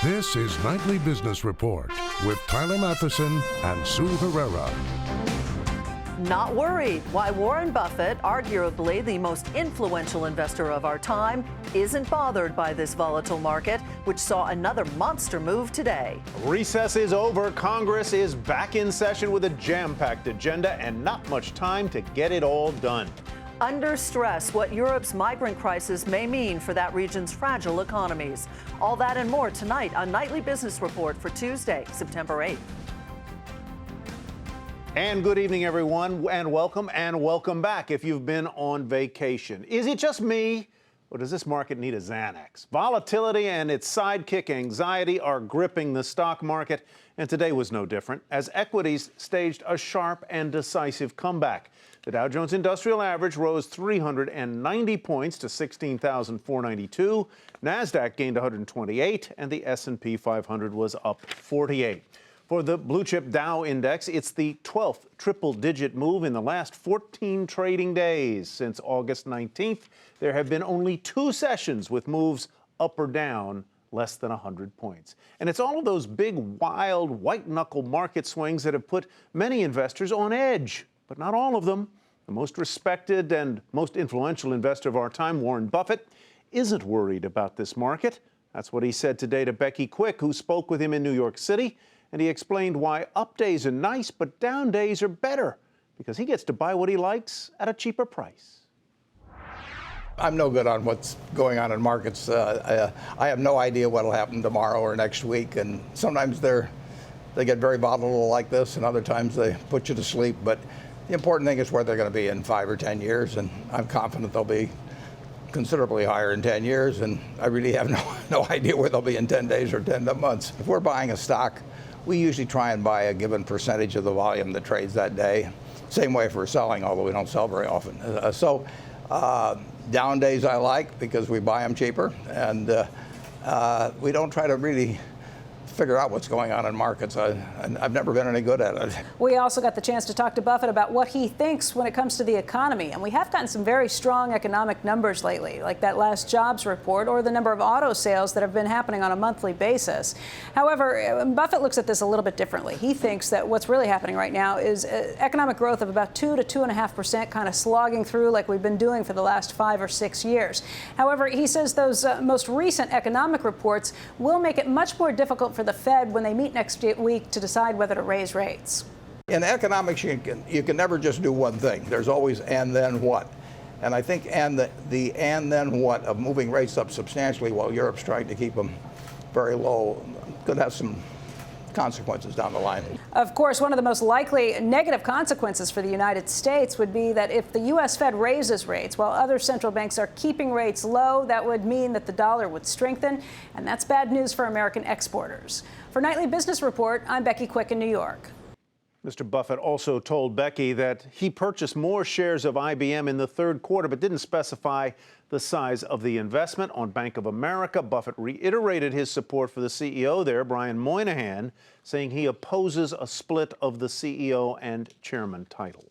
This is Nightly Business Report with Tyler Matheson and Sue Herrera. Not worried why Warren Buffett, arguably the most influential investor of our time, isn't bothered by this volatile market, which saw another monster move today. Recess is over. Congress is back in session with a jam-packed agenda and not much time to get it all done. Under stress, what Europe's migrant crisis may mean for that region's fragile economies. All that and more tonight on Nightly Business Report for Tuesday, September 8th. And good evening, everyone, and welcome back if you've been on vacation. Is it just me, or does this market need a Xanax? Volatility and its sidekick anxiety are gripping the stock market, and today was no different, as equities staged a sharp and decisive comeback. The Dow Jones Industrial Average rose 390 points to 16,492. NASDAQ gained 128, and the S&P 500 was up 48. For the blue chip Dow Index, it's the 12th triple-digit move in the last 14 trading days. Since August 19th, there have been only 2 sessions with moves up or down less than 100 points. And it's all of those big, wild, white-knuckle market swings that have put many investors on edge. But not all of them. The most respected and most influential investor of our time, Warren Buffett, isn't worried about this market. That's what he said today to Becky Quick, who spoke with him in New York City. And he explained why up days are nice, but down days are better, because he gets to buy what he likes at a cheaper price. I'm no good on what's going on in markets. I have no idea what will happen tomorrow or next week. And sometimes they get very volatile like this, and other times they put you to sleep. But the important thing is where they're going to be in 5 or 10 years, and I'm confident they'll be considerably higher in 10 years, and I really have no idea where they'll be in 10 days or 10 months. If we're buying a stock, we usually try and buy a given percentage of the volume that trades that day. Same way if we're selling, although we don't sell very often. Down days I like because we buy them cheaper, and we don't try to really figure out what's going on in markets. I've never been any good at it. We also got the chance to talk to Buffett about what he thinks when it comes to the economy. And we have gotten some very strong economic numbers lately, like that last jobs report or the number of auto sales that have been happening on a monthly basis. However, Buffett looks at this a little bit differently. He thinks that what's really happening right now is economic growth of about 2 to 2.5%, kind of slogging through like we've been doing for the last 5 or 6 years. However, he says those most recent economic reports will make it much more difficult for the Fed when they meet next week to decide whether to raise rates. In economics, you can never just do one thing. There's always and then what. And I think the and then what of moving rates up substantially while Europe's trying to keep them very low could have some consequences down the line. Of course, one of the most likely negative consequences for the United States would be that if the U.S. Fed raises rates while other central banks are keeping rates low, that would mean that the dollar would strengthen, and that's bad news for American exporters. For Nightly Business Report, I'm Becky Quick in New York. Mr. Buffett also told Becky that he purchased more shares of IBM in the third quarter, but didn't specify the size of the investment. On Bank of America, Buffett reiterated his support for the CEO there, Brian Moynihan, saying he opposes a split of the CEO and chairman titles.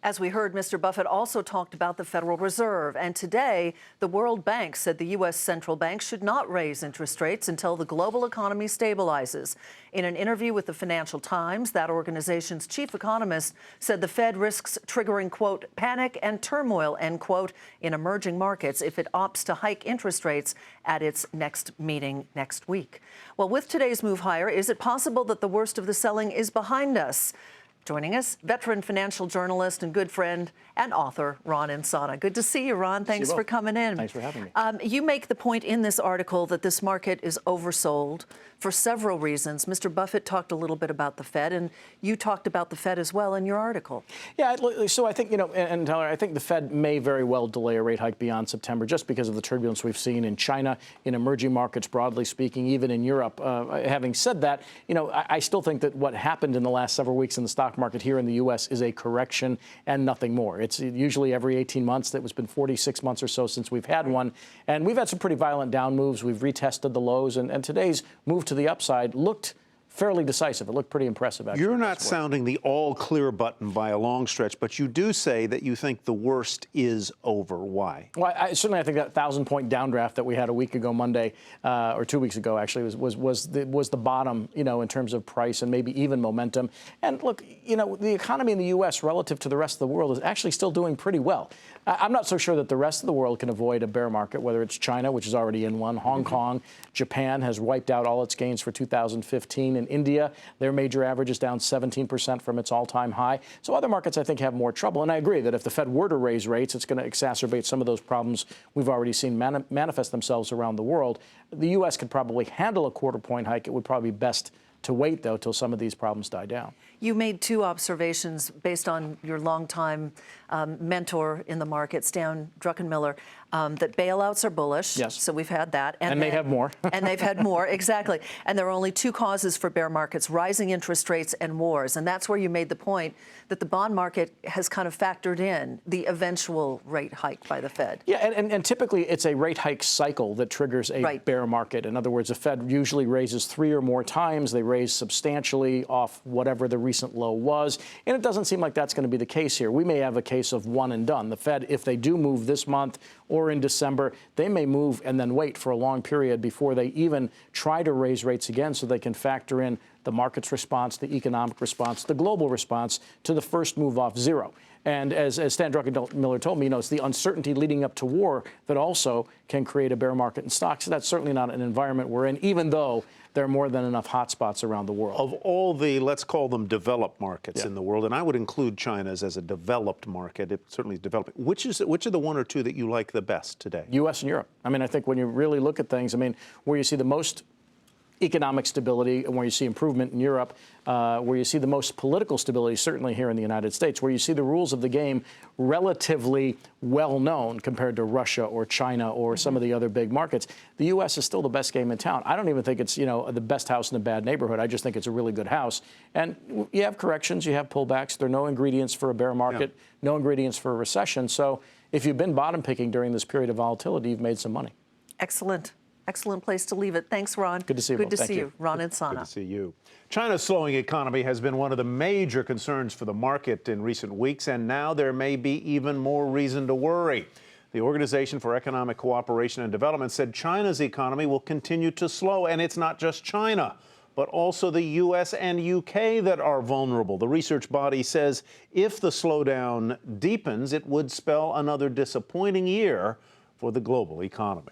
As we heard, Mr. Buffett also talked about the Federal Reserve. And today, the World Bank said the U.S. central bank should not raise interest rates until the global economy stabilizes. In an interview with the Financial Times, that organization's chief economist said the Fed risks triggering, quote, panic and turmoil, end quote, in emerging markets if it opts to hike interest rates at its next meeting next week. Well, with today's move higher, is it possible that the worst of the selling is behind us? Joining us, veteran financial journalist and good friend and author, Ron Insana. Good to see you, Ron. Thanks for coming in. Thanks for having me. You make the point in this article that this market is oversold for several reasons. Mr. Buffett talked a little bit about the Fed, and you talked about the Fed as well in your article. Yeah, so I think, and Tyler, I think the Fed may very well delay a rate hike beyond September just because of the turbulence we've seen in China, in emerging markets, broadly speaking, even in Europe. Having said that, I still think that what happened in the last several weeks in the stock market here in the U.S. is a correction and nothing more. It's usually every 18 months. That was been 46 months or so since we've had one. And we've had some pretty violent down moves. We've retested the lows. And today's move to the upside looked fairly decisive. It looked pretty impressive, actually. You're not sounding the all-clear button by a long stretch, but you do say that you think the worst is over. Why? Well, I think that 1,000-point downdraft that we had a week ago Monday, or 2 weeks ago, actually, was the bottom, in terms of price and maybe even momentum. And look, the economy in the U.S. relative to the rest of the world is actually still doing pretty well. I'm not so sure that the rest of the world can avoid a bear market, whether it's China, which is already in one, Hong Kong, Japan has wiped out all its gains for 2015. In India, their major average is down 17% from its all-time high. So other markets, I think, have more trouble. And I agree that if the Fed were to raise rates, it's going to exacerbate some of those problems we've already seen manifest themselves around the world. The U.S. could probably handle a quarter-point hike. It would probably be best to wait, though, till some of these problems die down. You made two observations based on your longtime mentor in the market, Stan Druckenmiller, that bailouts are bullish. Yes. So we've had that. And they have more. And they've had more, exactly. And there are only two causes for bear markets, rising interest rates and wars. And that's where you made the point that the bond market has kind of factored in the eventual rate hike by the Fed. Yeah, and typically it's a rate hike cycle that triggers a bear market. In other words, the Fed usually raises 3 or more times. They raise substantially off whatever the recent low was. And it doesn't seem like that's going to be the case here. We may have a case of one and done. The Fed, if they do move this month or in December, they may move and then wait for a long period before they even try to raise rates again so they can factor in the market's response, the economic response, the global response to the first move off zero. And as Stan Druckenmiller told me, it's the uncertainty leading up to war that also can create a bear market in stocks. So that's certainly not an environment we're in, even though there are more than enough hotspots around the world. Of all the, let's call them developed markets in the world, and I would include China's as a developed market, it certainly is developing. Which are the one or two that you like the best today? U.S. and Europe. I mean, I think when you really look at things, where you see the most economic stability and where you see improvement in Europe, where you see the most political stability, certainly here in the United States, where you see the rules of the game relatively well known compared to Russia or China or some of the other big markets, the U.S. is still the best game in town. I don't even think it's, the best house in a bad neighborhood. I just think it's a really good house. And you have corrections, you have pullbacks. There are no ingredients for a bear market, no ingredients for a recession. So if you've been bottom picking during this period of volatility, you've made some money. Excellent. Excellent place to leave it. Thanks, Ron. Good to see you. Good to see you. Ron and Sana. Good to see you. China's slowing economy has been one of the major concerns for the market in recent weeks, and now there may be even more reason to worry. The Organization for Economic Cooperation and Development said China's economy will continue to slow, and it's not just China, but also the U.S. and U.K. that are vulnerable. The research body says if the slowdown deepens, it would spell another disappointing year for the global economy.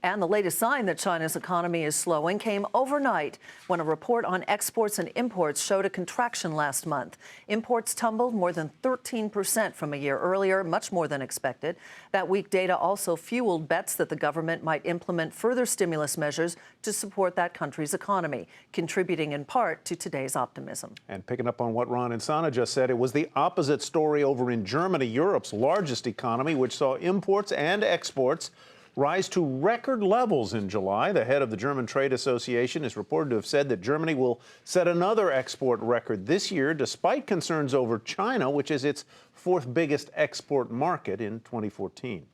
And the latest sign that China's economy is slowing came overnight when a report on exports and imports showed a contraction last month. Imports tumbled more than 13% from a year earlier, much more than expected. That weak data also fueled bets that the government might implement further stimulus measures to support that country's economy, contributing in part to today's optimism. And picking up on what Ron and Sana just said, it was the opposite story over in Germany, Europe's largest economy, which saw imports and exports rise to record levels in July. The head of the German Trade Association is reported to have said that Germany will set another export record this year, despite concerns over China, which is its fourth biggest export market in 2014.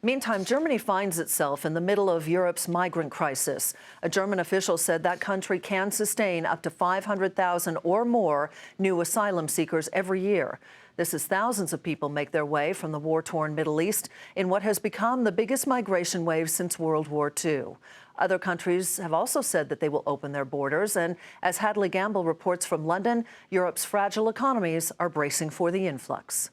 Meantime, Germany finds itself in the middle of Europe's migrant crisis. A German official said that country can sustain up to 500,000 or more new asylum seekers every year. This as thousands of people make their way from the war-torn Middle East in what has become the biggest migration wave since World War II. Other countries have also said that they will open their borders. And as Hadley Gamble reports from London, Europe's fragile economies are bracing for the influx.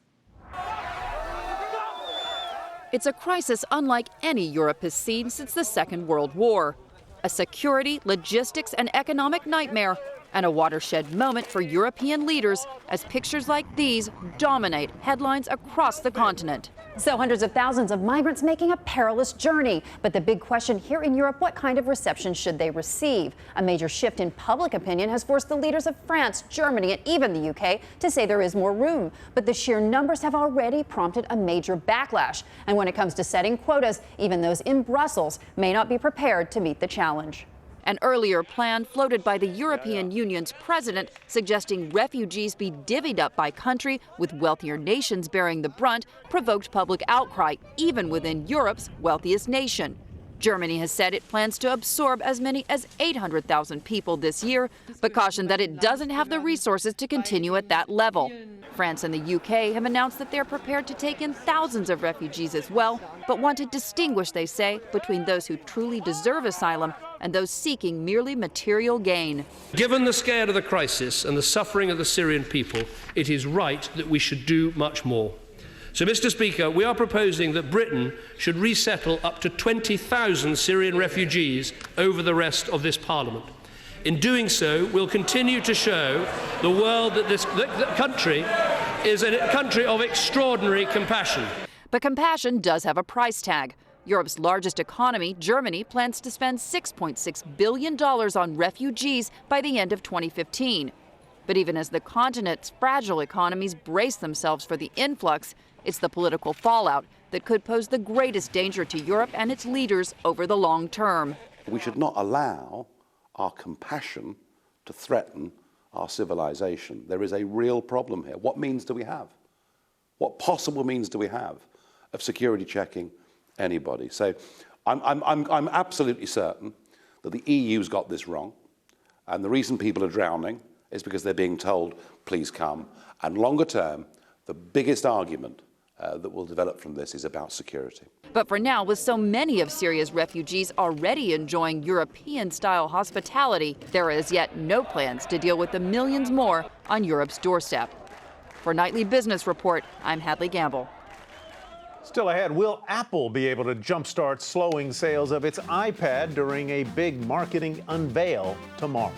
It's a crisis unlike any Europe has seen since the Second World War. A security, logistics, and economic nightmare, and a watershed moment for European leaders as pictures like these dominate headlines across the continent. So hundreds of thousands of migrants making a perilous journey. But the big question here in Europe, what kind of reception should they receive? A major shift in public opinion has forced the leaders of France, Germany, and even the UK to say there is more room. But the sheer numbers have already prompted a major backlash. And when it comes to setting quotas, even those in Brussels may not be prepared to meet the challenge. An earlier plan floated by the European Union's president suggesting refugees be divvied up by country, with wealthier nations bearing the brunt, provoked public outcry even within Europe's wealthiest nation. Germany has said it plans to absorb as many as 800,000 people this year, but cautioned that it doesn't have the resources to continue at that level. France and the UK have announced that they're prepared to take in thousands of refugees as well, but want to distinguish, they say, between those who truly deserve asylum and those seeking merely material gain. Given the scale of the crisis and the suffering of the Syrian people, it is right that we should do much more. So, Mr. Speaker, we are proposing that Britain should resettle up to 20,000 Syrian refugees over the rest of this Parliament. In doing so, we'll continue to show the world that this country is a country of extraordinary compassion. But compassion does have a price tag. Europe's largest economy, Germany, plans to spend $6.6 billion on refugees by the end of 2015. But even as the continent's fragile economies brace themselves for the influx, it's the political fallout that could pose the greatest danger to Europe and its leaders over the long term. We should not allow our compassion to threaten our civilization. There is a real problem here. What means do we have? What possible means do we have of security checking anybody? So I'm absolutely certain that the EU's got this wrong, and the reason people are drowning is because they're being told, please come. And longer term, the biggest argument that will develop from this is about security. But for now, with so many of Syria's refugees already enjoying European-style hospitality, there are as yet no plans to deal with the millions more on Europe's doorstep. For Nightly Business Report, I'm Hadley Gamble. Still ahead, will Apple be able to jumpstart slowing sales of its iPad during a big marketing unveil tomorrow?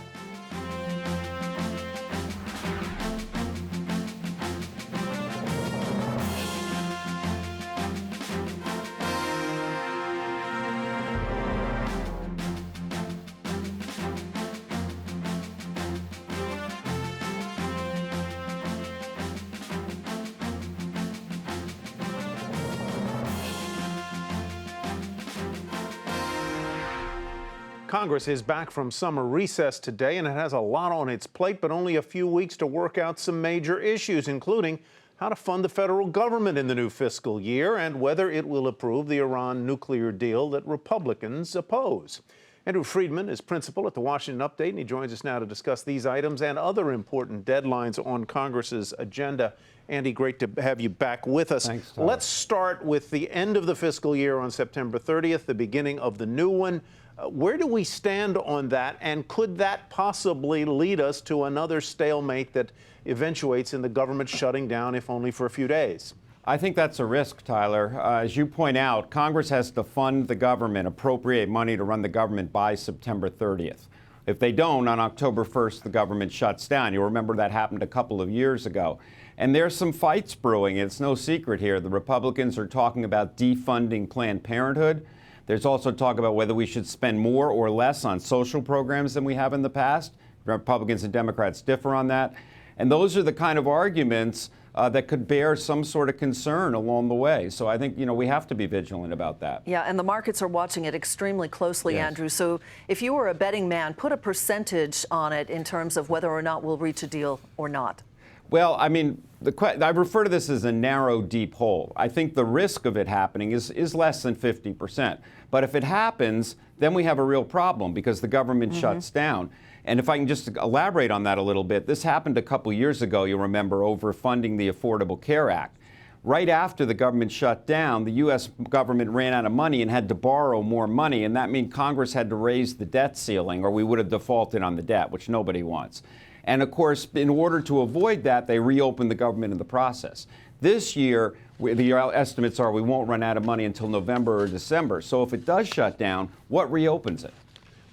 Congress is back from summer recess today, and it has a lot on its plate, but only a few weeks to work out some major issues, including how to fund the federal government in the new fiscal year and whether it will approve the Iran nuclear deal that Republicans oppose. Andrew Friedman is principal at the Washington Update, and he joins us now to discuss these items and other important deadlines on Congress's agenda. Andy, great to have you back with us. Thanks, Tyler. Let's start with the end of the fiscal year on September 30th, the beginning of the new one. Where do we stand on that, and could that possibly lead us to another stalemate that eventuates in the government shutting down, if only for a few days? I think that's a risk, Tyler. As you point out, Congress has to fund the government, appropriate money to run the government by September 30th. If they don't, on October 1st, the government shuts down. You'll remember that happened a couple of years ago. And there's some fights brewing. It's no secret here. The Republicans are talking about defunding Planned Parenthood. There's also talk about whether we should spend more or less on social programs than we have in the past. Republicans and Democrats differ on that. And those are the kind of arguments that could bear some sort of concern along the way. So I think, we have to be vigilant about that. Yeah, and the markets are watching it extremely closely, Yes. Andrew. So if you were a betting man, put a percentage on it in terms of whether or not we'll reach a deal or not. Well, I mean, I refer to this as a narrow, deep hole. I think the risk of it happening is less than 50%. But if it happens, then we have a real problem because the government shuts down. And if I can just elaborate on that a little bit, this happened a couple years ago, you remember, over funding the Affordable Care Act. Right after the government shut down, the U.S. government ran out of money and had to borrow more money, and that means Congress had to raise the debt ceiling or we would have defaulted on the debt, which nobody wants. And of course, in order to avoid that, they reopened the government in the process. This year, the estimates are we won't run out of money until November or December. So if it does shut down, what reopens it?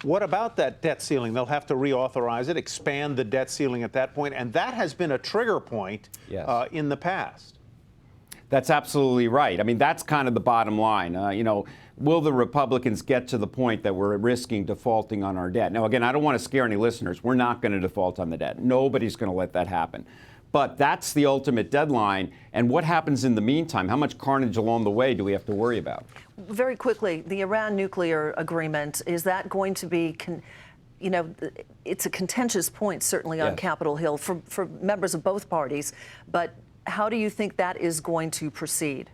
What about that debt ceiling? They'll have to reauthorize it, expand the debt ceiling at that point, and that has been a trigger point in the past. That's absolutely right. I mean, that's kind of the bottom line. Will the Republicans get to the point that we're risking defaulting on our debt? Now, again, I don't want to scare any listeners. We're not going to default on the debt. Nobody's going to let that happen. But that's the ultimate deadline. And what happens in the meantime? How much carnage along the way do we have to worry about? Very quickly, the Iran nuclear agreement, is that going to be, it's a contentious point, certainly on Capitol Hill for members of both parties. But how do you think that is going to proceed?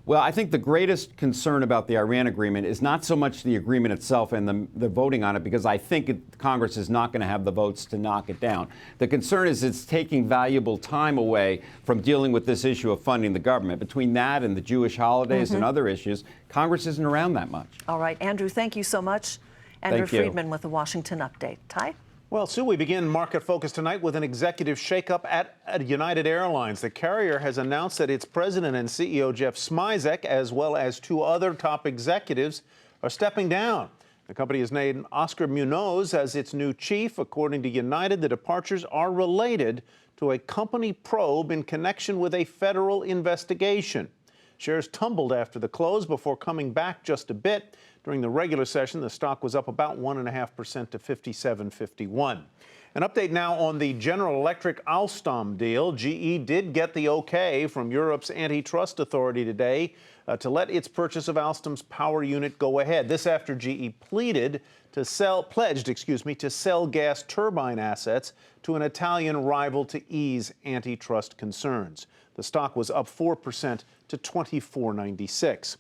Well, I think the greatest concern about the Iran agreement is not so much the agreement itself and the voting on it, because I think Congress is not going to have the votes to knock it down. The concern is it's taking valuable time away from dealing with this issue of funding the government. Between that and the Jewish holidays and other issues, Congress isn't around that much. All right, Andrew, thank you so much. Andrew Friedman with the Washington Update. Ty? Well, Sue, we begin Market Focus tonight with an executive shakeup at United Airlines. The carrier has announced that its president and CEO, Jeff Smisek, as well as 2 other top executives, are stepping down. The company has named Oscar Munoz as its new chief. According to United, the departures are related to a company probe in connection with a federal investigation. Shares tumbled after the close before coming back just a bit. During the regular session, the stock was up about 1.5% to 57.51. An update now on the General Electric Alstom deal. GE did get the okay from Europe's antitrust authority today to let its purchase of Alstom's power unit go ahead. This after GE pledged to sell gas turbine assets to an Italian rival to ease antitrust concerns. The stock was up 4% to $24.96.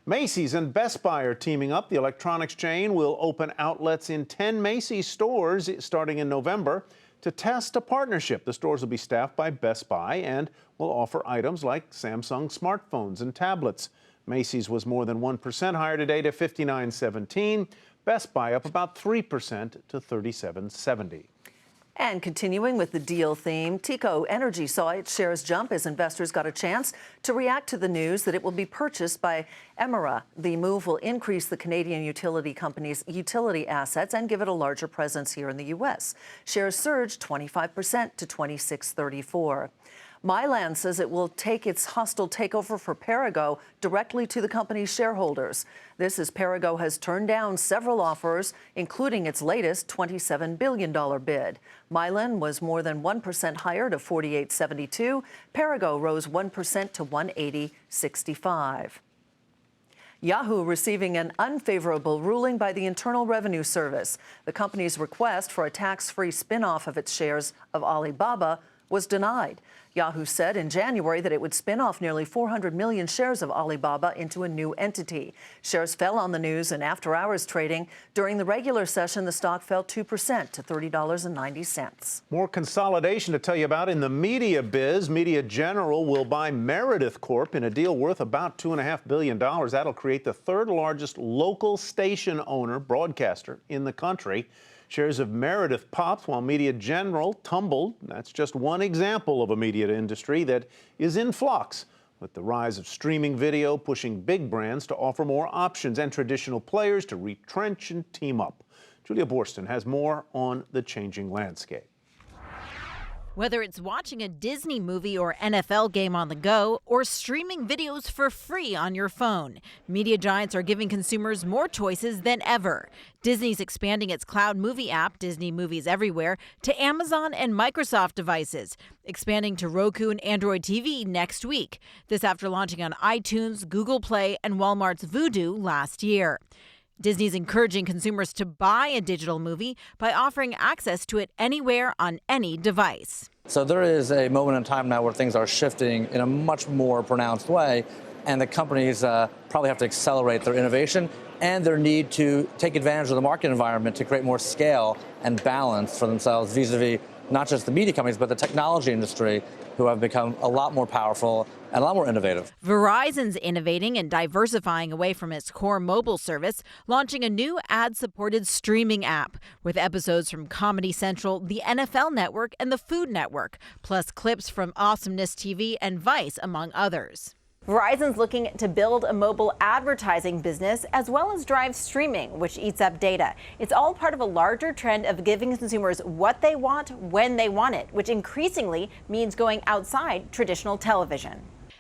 Macy's and Best Buy are teaming up. The electronics chain will open outlets in 10 Macy's stores starting in November to test a partnership. The stores will be staffed by Best Buy and will offer items like Samsung smartphones and tablets. Macy's was more than 1% higher today to $59.17. Best Buy up about 3% to $37.70. And continuing with the deal theme, TECO Energy saw its shares jump as investors got a chance to react to the news that it will be purchased by Emera. The move will increase the Canadian utility company's utility assets and give it a larger presence here in the U.S. Shares surged 25% to $26.34. Mylan says it will take its hostile takeover for Perrigo directly to the company's shareholders. This as Perrigo has turned down several offers, including its latest $27 billion bid. Mylan was more than 1% higher to $48.72. Perrigo rose 1% to $180.65. Yahoo receiving an unfavorable ruling by the Internal Revenue Service. The company's request for a tax-free spin-off of its shares of Alibaba was denied. Yahoo said in January that it would spin off nearly 400 million shares of Alibaba into a new entity. Shares fell on the news in after-hours trading. During the regular session, the stock fell 2% to $30.90. More consolidation to tell you about in the media biz. Media General will buy Meredith Corp in a deal worth about $2.5 billion. That'll create the 3rd largest local station owner, broadcaster, in the country. Shares of Meredith popped while Media General tumbled. That's just one example of a media industry that is in flux, with the rise of streaming video pushing big brands to offer more options and traditional players to retrench and team up. Julia Borston has more on the changing landscape. Whether it's watching a Disney movie or NFL game on the go, or streaming videos for free on your phone, media giants are giving consumers more choices than ever. Disney's expanding its cloud movie app, Disney Movies Everywhere, to Amazon and Microsoft devices, expanding to Roku and Android TV next week. This after launching on iTunes, Google Play, and Walmart's Vudu last year. Disney's encouraging consumers to buy a digital movie by offering access to it anywhere on any device. So there is a moment in time now where things are shifting in a much more pronounced way, and the companies probably have to accelerate their innovation and their need to take advantage of the market environment to create more scale and balance for themselves vis-a-vis not just the media companies, but the technology industry, who have become a lot more powerful and a lot more innovative. Verizon's innovating and diversifying away from its core mobile service, launching a new ad-supported streaming app with episodes from Comedy Central, the NFL Network, and the Food Network, plus clips from Awesomeness TV and Vice, among others. Verizon's looking to build a mobile advertising business as well as drive streaming, which eats up data. It's all part of a larger trend of giving consumers what they want when they want it, which increasingly means going outside traditional television.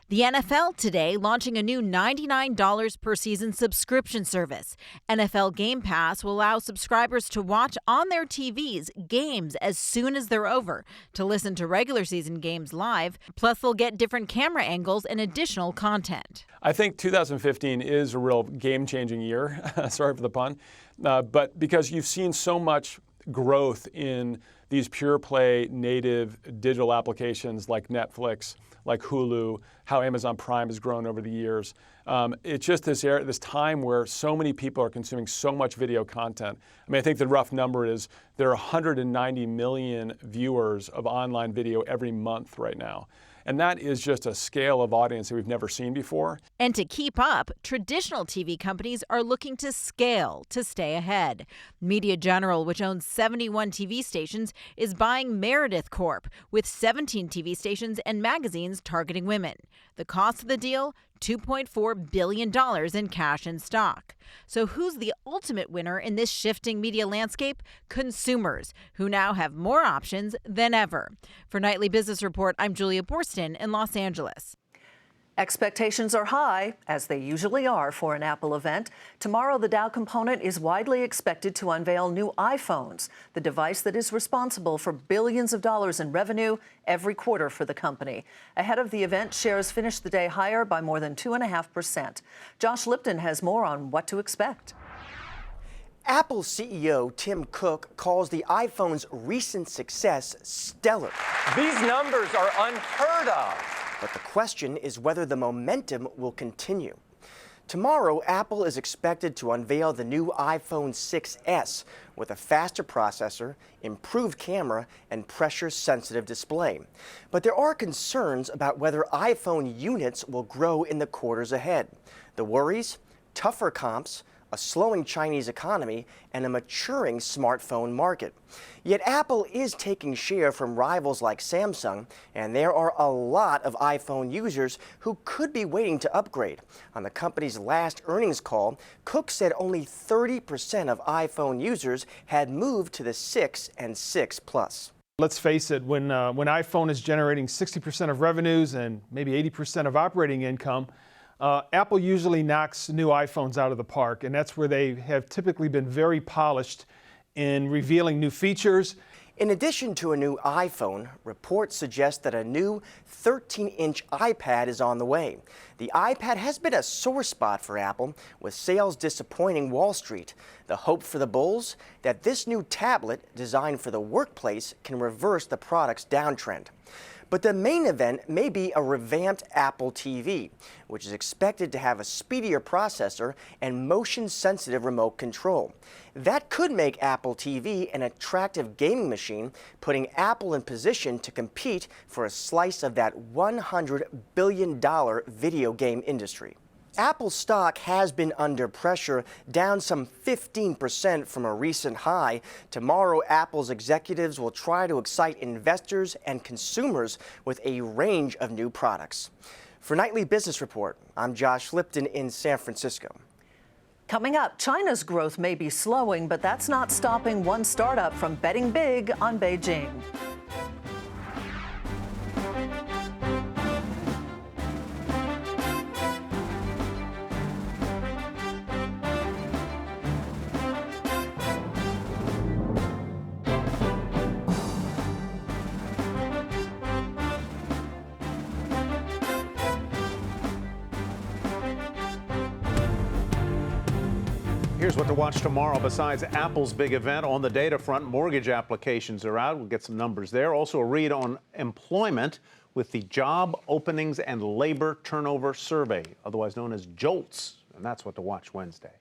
The NFL today launching a new $99 per season subscription service. NFL Game Pass will allow subscribers to watch on their TVs games as soon as they're over, to listen to regular season games live, plus they'll get different camera angles and additional content. I think 2015 is a real game-changing year, sorry for the pun, but because you've seen so much growth in these pure play native digital applications like Netflix, like Hulu, how Amazon Prime has grown over the years. It's just this time where so many people are consuming so much video content. I mean, I think the rough number is there are 190 million viewers of online video every month right now. And that is just a scale of audience that we've never seen before. And to keep up, traditional TV companies are looking to scale to stay ahead. Media General, which owns 71 TV stations, is buying Meredith Corp, with 17 TV stations and magazines targeting women. The cost of the deal? $2.4 billion in cash and stock. So who's the ultimate winner in this shifting media landscape? Consumers, who now have more options than ever. For Nightly Business Report, I'm Julia Borston in Los Angeles. Expectations are high, as they usually are for an Apple event. Tomorrow, the Dow component is widely expected to unveil new iPhones, the device that is responsible for billions of dollars in revenue every quarter for the company. Ahead of the event, shares finished the day higher by more than 2.5%. Josh Lipton has more on what to expect. Apple CEO Tim Cook calls the iPhone's recent success stellar. These numbers are unheard of. But the question is whether the momentum will continue. Tomorrow, Apple is expected to unveil the new iPhone 6s with a faster processor, improved camera, and pressure-sensitive display. But there are concerns about whether iPhone units will grow in the quarters ahead. The worries? Tougher comps, a slowing Chinese economy, and a maturing smartphone market. Yet Apple is taking share from rivals like Samsung, and there are a lot of iPhone users who could be waiting to upgrade. On the company's last earnings call, Cook said only 30% of iPhone users had moved to the 6 and 6 Plus. Let's face it, when iPhone is generating 60% of revenues and maybe 80% of operating income, Apple usually knocks new iPhones out of the park, and that's where they have typically been very polished in revealing new features. In addition to a new iPhone, reports suggest that a new 13-inch iPad is on the way. The iPad has been a sore spot for Apple, with sales disappointing Wall Street. The hope for the bulls? That this new tablet, designed for the workplace, can reverse the product's downtrend. But the main event may be a revamped Apple TV, which is expected to have a speedier processor and motion-sensitive remote control. That could make Apple TV an attractive gaming machine, putting Apple in position to compete for a slice of that $100 billion video game industry. Apple stock has been under pressure, down some 15% from a recent high. Tomorrow, Apple's executives will try to excite investors and consumers with a range of new products. For Nightly Business Report, I'm Josh Lipton in San Francisco. Coming up, China's growth may be slowing, but that's not stopping one startup from betting big on Beijing. Here's what to watch tomorrow besides Apple's big event. On the data front, mortgage applications are out. We'll get some numbers there. Also a read on employment with the Job Openings and Labor Turnover Survey, otherwise known as JOLTS. And that's what to watch Wednesday.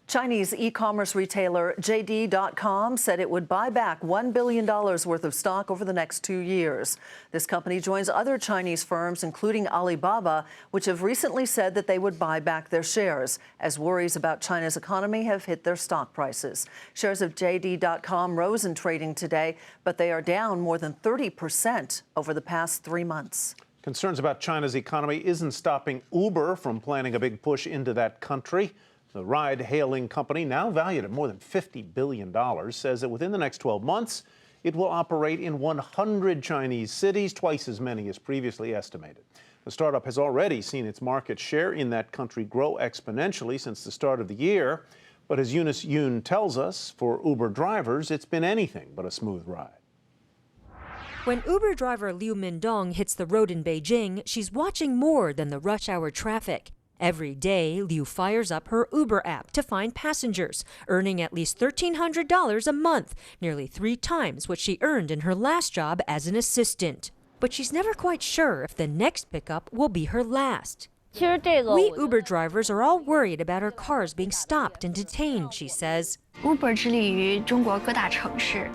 Chinese e-commerce retailer JD.com said it would buy back $1 billion worth of stock over the next 2 years. This company joins other Chinese firms, including Alibaba, which have recently said that they would buy back their shares, as worries about China's economy have hit their stock prices. Shares of JD.com rose in trading today, but they are down more than 30% over the past 3 months. Concerns about China's economy isn't stopping Uber from planning a big push into that country. The ride-hailing company, now valued at more than $50 billion, says that within the next 12 months, it will operate in 100 Chinese cities, twice as many as previously estimated. The startup has already seen its market share in that country grow exponentially since the start of the year. But as Eunice Yoon tells us, for Uber drivers, it's been anything but a smooth ride. When Uber driver Liu Mindong hits the road in Beijing, she's watching more than the rush hour traffic. Every day, Liu fires up her Uber app to find passengers, earning at least $1,300 a month, nearly 3 times what she earned in her last job as an assistant. but she's never quite sure if the next pickup will be her last. We Uber drivers are all worried about our cars being stopped and detained, she says.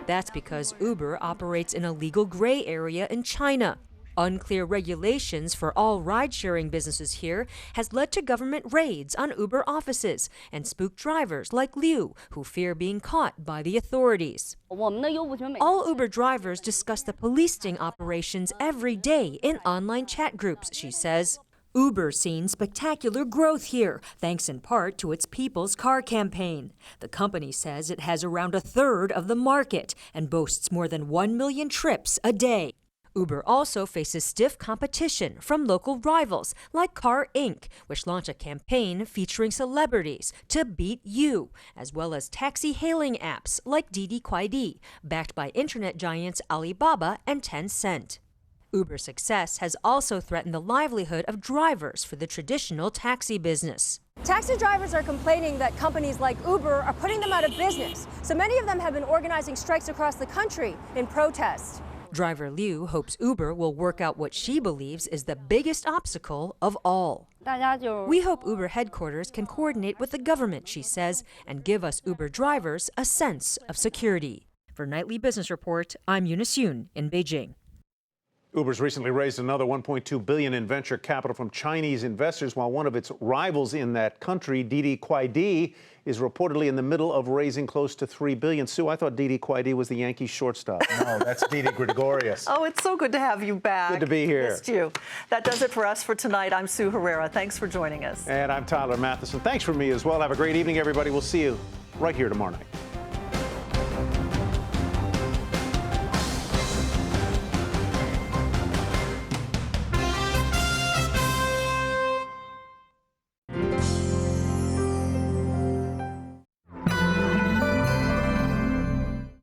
That's because Uber operates in a legal gray area in China. Unclear regulations for all ride-sharing businesses here has led to government raids on Uber offices and spooked drivers like Liu, who fear being caught by the authorities. All Uber drivers discuss the police sting operations every day in online chat groups, she says. Uber's seen spectacular growth here, thanks in part to its People's Car campaign. The company says it has around a third of the market and boasts more than 1 million trips a day. Uber also faces stiff competition from local rivals like Car Inc., which launched a campaign featuring celebrities to beat you, as well as taxi hailing apps like Didi Kuaidi, backed by internet giants Alibaba and Tencent. Uber's success has also threatened the livelihood of drivers for the traditional taxi business. Taxi drivers are complaining that companies like Uber are putting them out of business, so many of them have been organizing strikes across the country in protest. Driver Liu hopes Uber will work out what she believes is the biggest obstacle of all. We hope Uber headquarters can coordinate with the government, she says, and give us Uber drivers a sense of security. For Nightly Business Report, I'm Eunice Yoon in Beijing. Uber's recently raised another $1.2 billion in venture capital from Chinese investors, while one of its rivals in that country, Didi Kuaidi, is reportedly in the middle of raising close to $3 billion. Sue, I thought Didi Kuaidi was the Yankees shortstop. No, that's Didi Gregorius. Oh, it's so good to have you back. Good to be here. Missed you. That does it for us for tonight. I'm Sue Herrera. Thanks for joining us. And I'm Tyler Matheson. Thanks for me as well. Have a great evening, everybody. We'll see you right here tomorrow night.